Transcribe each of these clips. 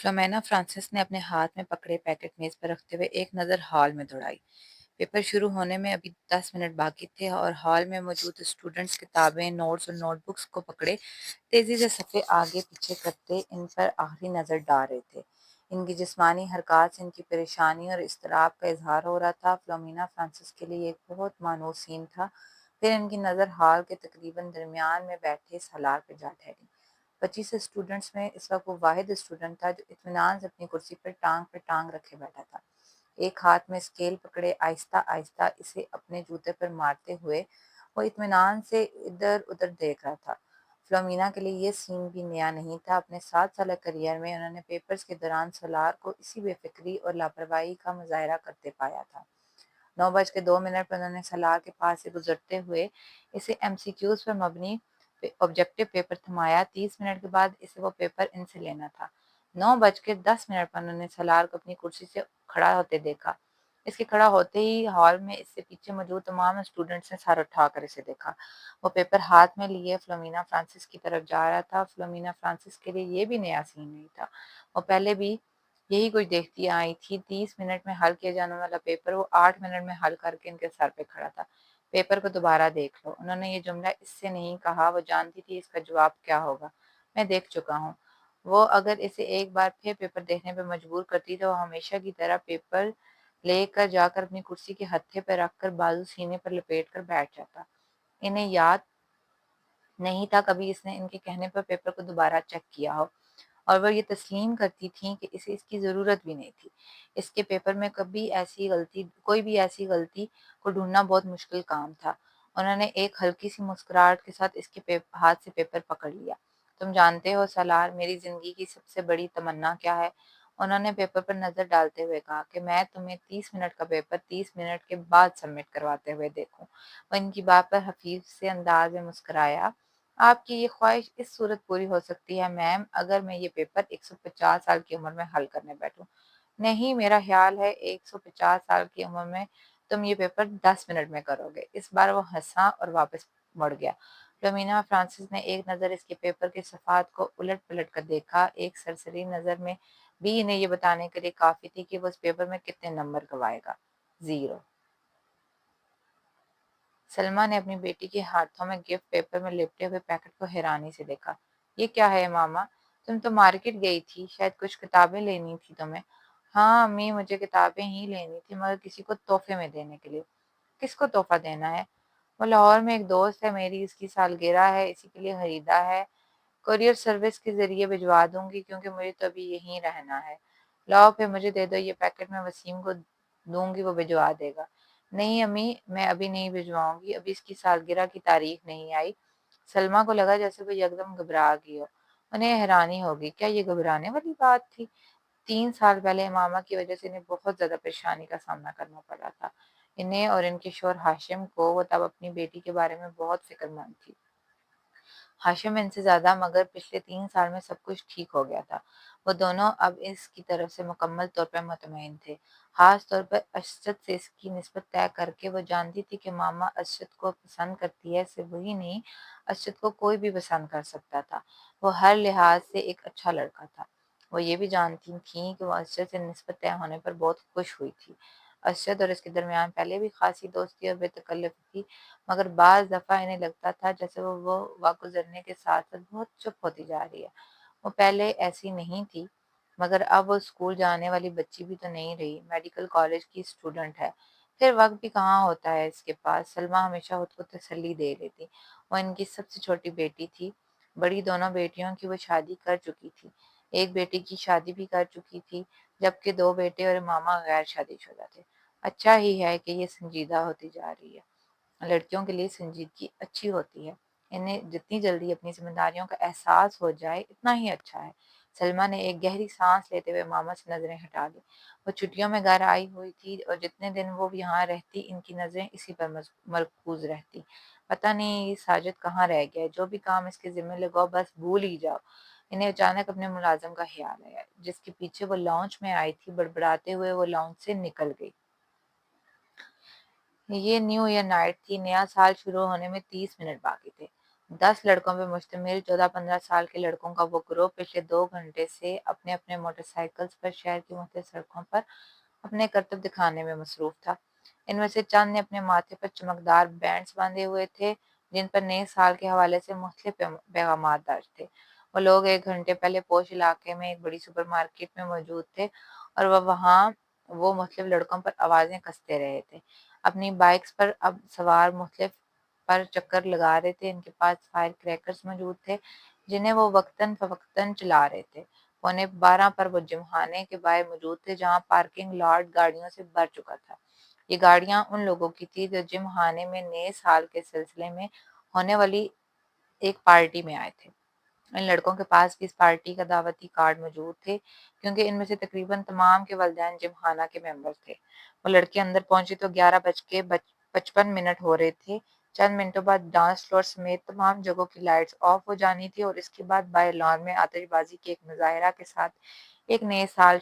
फ्लोमेना Francis ने अपने हाथ में पकड़े पैकेट मेज पर रखते हुए एक नज़र हॉल में दौड़ाई। पेपर शुरू होने में अभी 10 मिनट बाकी थे और हॉल में मौजूद स्टूडेंट्स किताबें, नोट्स और नोटबुक्स को पकड़े तेजी से सफ़े आगे पीछे करते इन पर आखिरी नज़र डाल रहे थे। इनकी जिस्मानी हरकत से इनकी परेशानी और इज़्तिराब का इजहार हो रहा था। फ्लोमिना फ्रांसिस के लिए एक बहुत मानूस सीन था। फिर इनकी नज़र हॉल के तकरीबन दरमियान में बैठे सालार पे जा ठहरी। 25 स्टूडेंट्स में इस वक्त वो वाहिद स्टूडेंट था जो इत्मीनान से अपनी कुर्सी पर टांग रखे बैठा था। एक हाथ में स्केल पकड़े आहिस्ता आहिस्ता इसे अपने जूते पर मारते हुए वो इत्मीनान से इधर उधर देख रहा था। फ्लोमिना के लिए ये सीन भी नया नहीं था। अपने 7 साल करियर में उन्होंने पेपर्स के दौरान सलार को इसी बेफिक्री और लापरवाही का मुजाहरा करते पाया था। 9:02 पर उन्होंने सलार के पास से गुजरते हुए इसे एमसीक्यूज पर मबनी ऑब्जेक्टिव पेपर थमाया। 30 मिनट के बाद इसे वो पेपर इनसे लेना था। 9:10 पर उन्होंने सलार को अपनी कुर्सी से खड़ा होते देखा। इसके खड़ा होते ही हॉल में इससे पीछे मौजूद तमाम स्टूडेंट्स ने सर उठाकर इसे देखा। वो पेपर हाथ में लिए फ्लोमिना फ्रांसिस की तरफ जा रहा था। फ्लोमिना फ्रांसिस के लिए ये भी नया सीन नहीं था। वो पहले भी यही कुछ देखती आई थी। 30 मिनट में हल किया जाने वाला पेपर वो 8 मिनट में हल करके इनके सर पे खड़ा था। पेपर को दोबारा देख लो। उन्होंने ये जुमला इससे नहीं कहा। वो जानती थी इसका जवाब क्या होगा। मैं देख चुका हूँ। वो अगर इसे एक बार फिर पेपर देखने पे मजबूर करती तो वो हमेशा की तरह पेपर लेकर जाकर अपनी कुर्सी के हत्थे पर रखकर बाजू सीने पर लपेट कर बैठ जाता। इन्हें याद नहीं था कभी इसने इनके कहने पर पेपर को दोबारा चेक किया हो, और वह ये तस्लीम करती थीं कि इसे इसकी ज़रूरत भी नहीं थी। इसके पेपर में कोई भी ऐसी गलती को ढूंढना बहुत मुश्किल काम था। उन्होंने एक हल्की सी मुस्कुराहट के साथ इसके हाथ से पेपर पकड़ लिया। तुम जानते हो सलार, मेरी ज़िंदगी की सबसे बड़ी तमन्ना क्या है? उन्होंने पेपर पर नज़र डालते हुए कहा कि मैं तुम्हें 30 मिनट का पेपर 30 मिनट के बाद सबमिट करवाते हुए देखूं। वह इनकी बात पर हफीफ से अंदाज में मुस्कुराया। आपकी ये ख्वाहिश इस सूरत पूरी हो सकती है मैम, अगर मैं ये पेपर 150 साल की उम्र में हल करने बैठूं। नहीं, मेरा ख्याल है 150 साल की उम्र में तुम ये पेपर 10 मिनट में करोगे। इस बार वो हंसा और वापस मुड़ गया। फ्लोमिना फ्रांसिस ने एक नज़र इसके पेपर के सफ़ात को उलट पलट कर देखा। एक सरसरी नज़र में भी इन्हें ये बताने के लिए काफ़ी थी कि वो इस पेपर में कितने नंबर गवाएगा। 0। सलमा ने अपनी बेटी के हाथों में गिफ्ट पेपर में लिपटे हुए पैकेट को हैरानी से देखा। ये क्या है मामा? तुम तो मार्केट गई थी, शायद कुछ किताबें लेनी थी तुम्हें। हाँ अम्मी, मुझे किताबें ही लेनी थी, मगर किसी को तोहफे में देने के लिए। किसको तोहफा देना है? वो लाहौर में एक दोस्त है मेरी, इसकी सालगिरह है, इसी के लिए खरीदा है। कोरियर सर्विस के ज़रिए भिजवा दूँगी क्योंकि मुझे तो अभी यहीं रहना है। लाओ फिर मुझे दे दो ये पैकेट, मैं वसीम को दूँगी, वो भिजवा देगा। नहीं अम्मी, मैं अभी नहीं भिजवाऊँगी, अभी इसकी सालगिरह की तारीख नहीं आई। सलमा को लगा जैसे वो यकदम घबरा गई हो। उन्हें हैरानी हो गई, क्या ये घबराने वाली बात थी? 3 साल पहले मामा की वजह से इन्हें बहुत ज़्यादा परेशानी का सामना करना पड़ा था। इन्हें और इनके शौहर हाशिम को। वो तब अपनी बेटी के बारे में बहुत फ़िक्रमंद थी। हाशिम इनसे ज़्यादा, मगर पिछले 3 साल में सब कुछ ठीक हो गया था। वो दोनों अब इसकी तरफ से मुकम्मल तौर पर मुतमईन थे। खास तौर पर अशरत से इसकी निस्बत तय करके। वो जानती थी कि मामा अशरत को पसंद करती है, सिर्फ वही नहीं, अशरत को कोई भी पसंद कर सकता था। वो हर लिहाज से एक अच्छा लड़का था। वो ये भी जानती थी कि वो अशरत से निस्बत तय होने पर बहुत खुश हुई थी। अशरत और इसके दरमियान पहले भी खासी दोस्ती और बेतकल्लुफ़ी थी, मगर बाज़ दफ़ा इन्हें लगता था जैसे वो वक़्त गुज़रने के साथ-साथ बहुत चुप होती जा रही है। वो पहले ऐसी नहीं थी, मगर अब वो स्कूल जाने वाली बच्ची भी तो नहीं रही, मेडिकल कॉलेज की स्टूडेंट है। फिर वक़्त भी कहाँ होता है इसके पास। सलमा हमेशा खुद को तसल्ली दे लेती। वो इनकी सबसे छोटी बेटी थी। बड़ी दोनों बेटियों की वो शादी कर चुकी थी। एक बेटी की शादी भी कर चुकी थी, जबकि 2 बेटे और मामा गैर शादीशुदा थे। अच्छा ही है कि ये संजीदा होती जा रही है। लड़कियों के लिए संजीदगी अच्छी होती है। इन्हें जितनी जल्दी अपनी ज़िम्मेदारियों का एहसास हो जाए, इतना ही अच्छा है। सलमा ने एक गहरी सांस लेते हुए मामा से नज़रें हटा ली। वो छुट्टियों में घर आई हुई थी और जितने दिन वो यहाँ रहती, इनकी नज़रें इसी पर मरकूज रहती। पता नहीं ये साजिद कहाँ रह गया है, जो भी काम इसके ज़िम्मे लगाओ बस भूल ही जाओ। इन्हें अचानक अपने मुलाजिम का ख्याल आया, जिसके पीछे वो लॉन्च में आई थी। बड़बड़ाते हुए वो लॉन्च से निकल गई। ये न्यू ईयर नाइट थी। नया साल शुरू होने में 30 मिनट बाकी थे। 10 لڑکوں پہ مشتمل 14-15 سال کے لڑکوں کا وہ گروہ پچھلے 2 گھنٹے سے اپنے اپنے موٹر سائیکلز پر شہر کی مختلف سڑکوں پر اپنے کرتب دکھانے میں مصروف تھا۔ ان میں سے چند نے اپنے ماتھے پر چمکدار بینڈز باندھے ہوئے تھے جن پر نئے سال کے حوالے سے مختلف پیغامات درج تھے۔ وہ لوگ 1 گھنٹے پہلے پوش علاقے میں ایک بڑی سپر مارکیٹ میں موجود تھے اور وہ مختلف لڑکوں پر آوازیں کستے رہے تھے۔ اپنی بائکس پر اب سوار مختلف پر چکر لگا رہے تھے۔ ان کے پاس فائر کریکرز موجود تھے جنہیں وہ وقتاً فوقتاً چلا رہے تھے۔ 11:15 پر وہ جم خانے کے باہر موجود تھے جہاں پارکنگ لاٹ گاڑیوں سے بھر چکا تھا۔ یہ گاڑیاں ان لوگوں کی تھی جو جم خانے میں نئے سال کے سلسلے میں ہونے والی ایک پارٹی میں آئے تھے۔ ان لڑکوں کے پاس بھی اس پارٹی کا دعوتی کارڈ موجود تھے کیونکہ ان میں سے تقریباً تمام کے والدین جم خانہ کے ممبر تھے۔ وہ لڑکے اندر پہنچے تو 11:55 ہو رہے تھے۔ چند منٹوں بعد ڈانس فلور سمیت تمام جگہوں کی لائٹس آف ہو جانی تھی اور اس کے بعد باہر لان میں آتش بازی کے ایک مظاہرہ کے ساتھ ایک نئے سال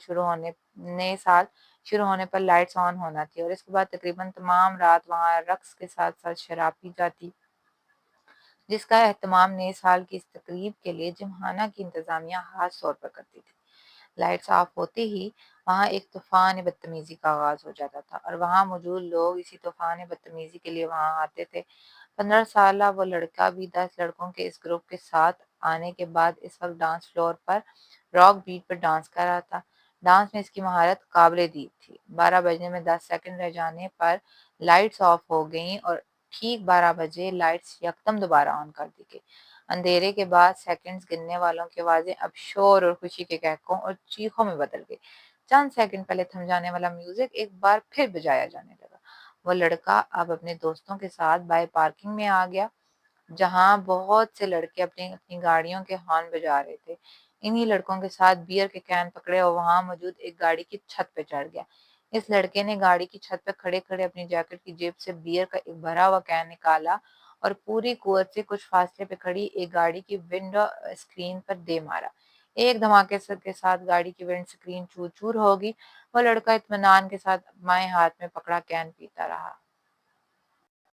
شروع ہونے پر لائٹس آن ہونا تھی اور اس کے بعد تقریباً تمام رات وہاں رقص کے ساتھ ساتھ شراب پی جاتی جس کا اہتمام نئے سال کی اس تقریب کے لیے جم خانہ کی انتظامیہ خاص طور پر کرتی تھی۔ لائٹس آف ہوتے ہی وہاں ایک طوفان بدتمیزی کا آغاز ہو جاتا تھا اور وہاں موجود لوگ اسی طوفان بدتمیزی کے لیے وہاں آتے تھے۔ 15 سالہ وہ لڑکا بھی 10 لڑکوں کے اس گروپ کے ساتھ آنے کے بعد اس وقت ڈانس فلور پر راک بیٹ پر ڈانس کر رہا تھا۔ ڈانس میں اس کی مہارت قابل دید تھی۔ 12 بجنے میں 10 سیکنڈ رہ جانے پر لائٹس آف ہو گئیں اور ٹھیک 12 بجے لائٹس یکدم دوبارہ آن کر دی گئی۔ اندھیرے کے بعد سیکنڈز گننے والوں کی آوازیں اب شور اور خوشی کے قہقہوں اور چیخوں میں بدل گئی۔ چند سیکنڈ پہلے تھم جانے والا میوزک ایک بار پھر بجایا جانے لگا۔ وہ لڑکا اب اپنے دوستوں کے ساتھ باہر پارکنگ میں آ گیا جہاں بہت سے لڑکے اپنی اپنی گاڑیوں کے ہارن بجا رہے تھے۔ انہی لڑکوں کے ساتھ بیئر کے کین پکڑے اور وہاں موجود ایک گاڑی کی چھت پہ چڑھ گیا۔ اس لڑکے نے گاڑی کی چھت پہ کھڑے کھڑے اپنی جیکٹ کی جیب سے بیئر کا ایک بھرا ہوا کین نکالا اور پوری قوت سے کچھ فاصلے پہ کھڑی ایک گاڑی کی ونڈو اسکرین پر دے مارا۔ ایک دھماکے کے ساتھ گاڑی کی ونڈ اسکرین چور چور ہوگی۔ وہ لڑکا اطمینان کے ساتھ بائیں ہاتھ میں پکڑا کین پیتا رہا۔